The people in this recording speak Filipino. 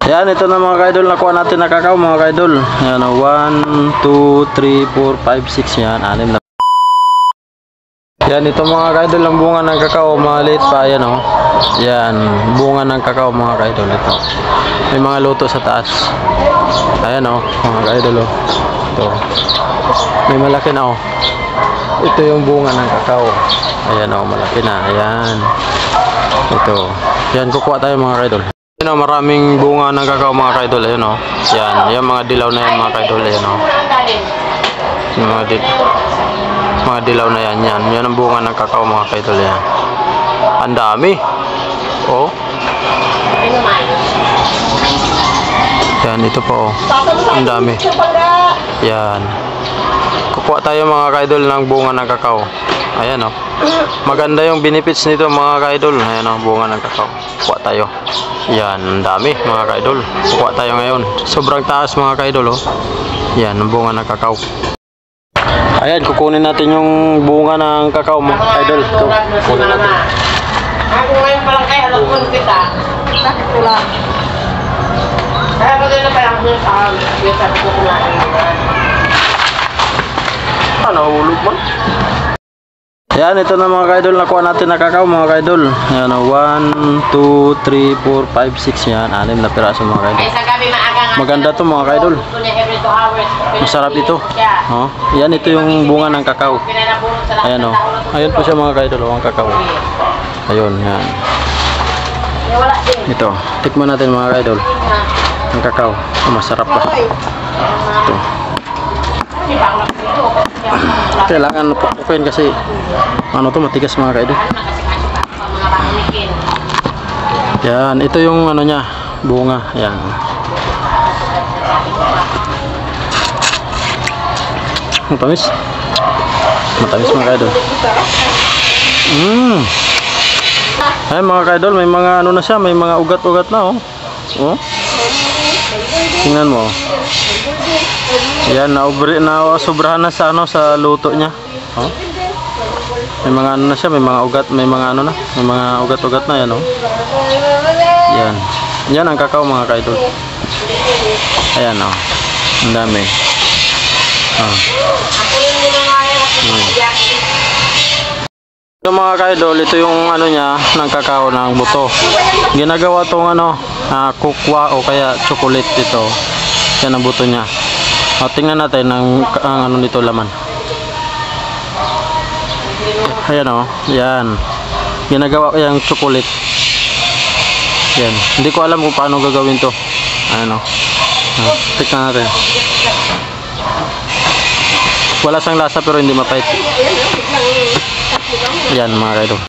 Yan, ito na mga kaidol, nakuha natin na kakao mga kaidol. Yan, 1, 2, 3, 4, 5, 6, yan, 6 na. Yan, ito mga kaidol ang bunga ng kakao, maliit pa, yan o. Yan, bunga ng kakao mga kaidol, ito. May mga luto sa taas. Ayan o, mga kaidol o. Ito. May malaki na o. Ito yung bunga ng kakao. Ayan o, malaki na, ayan. Ito. Yan, kukuha tayo mga kaidol. Ayan o, maraming bunga ng kakao mga kaidol, ayan o. Yan, yung mga dilaw na yan mga kaidol, ayan o. Yung mga dilaw na yan, yan. Yan ang bunga ng kakao mga kaidol, yan. Ang dami. Oh. Yan, ito po oh. Ang dami. Yan. Kukuha tayo mga kaidol ng bunga ng kakao. Ayan oh. Maganda yung benefits nito mga kaidol. Ayan oh, bunga ng kakao. Kukuha tayo. Yan, ang dami mga kaidol. Kukuha tayo ngayon. Sobrang taas mga kaidol oh. Yan, ang bunga ng kakao. Ayan, kukunin natin yung bunga ng kakao mga kaidol. Ito, kukunin natin. Ako ngayon palang kaya alam ko kita. Bakit ko lang? Kaya ba na parang kung sa sabi ko kumain naman. Ano, hulog mo? Ayan, ito na mga kaidol, nakuha natin na kakao mga kaidol. Ayan, 1, 2, 3, 4, 5, 6, yan, 6 na piraso mga kaidol. Ay, sa gabi maaga nga. Maganda to mga kaidol. Every 2 hours. Masarap ito. Oh, yan, ito yung bunga ng kakao. Ayan o. Ayan po siya mga kaidol, ang kakao. Ayun, yan. Ito, tikman natin mga kaidol. Ang kakao, masarap pa. Ito. Kailangan pupukin kasi ano to, matigas mga kaidol. Yan, ito yung ano niya, bunga. Yan. Matamis. Matamis mga kaidol. Ay mga kaidol, may mga ano na siya, may mga ugat-ugat na oh. Oh. Tingnan mo. Yan, sobrahan na sa ano, sa luto niya. Oh. May mga ano na siya, may mga ugat, may mga ano na, may mga ugat-ugat na yan oh. Yan. Yan ang kakao mga kaidol. Ayan oh. Ang dami. Oh. Yung mga kaidol, ito yung ano niya, ng kakao ng buto. Ginagawa tong ano, kukwa o kaya chocolate ito. Yan ang buto niya. O, tingnan natin ang ano nito laman. Ayan o, yan. Ginagawa ko yung chocolate. Yan. Hindi ko alam kung paano gagawin to. Ayan o. Tingnan natin. Wala siyang lasa pero hindi mapait. Yan mga kaidol.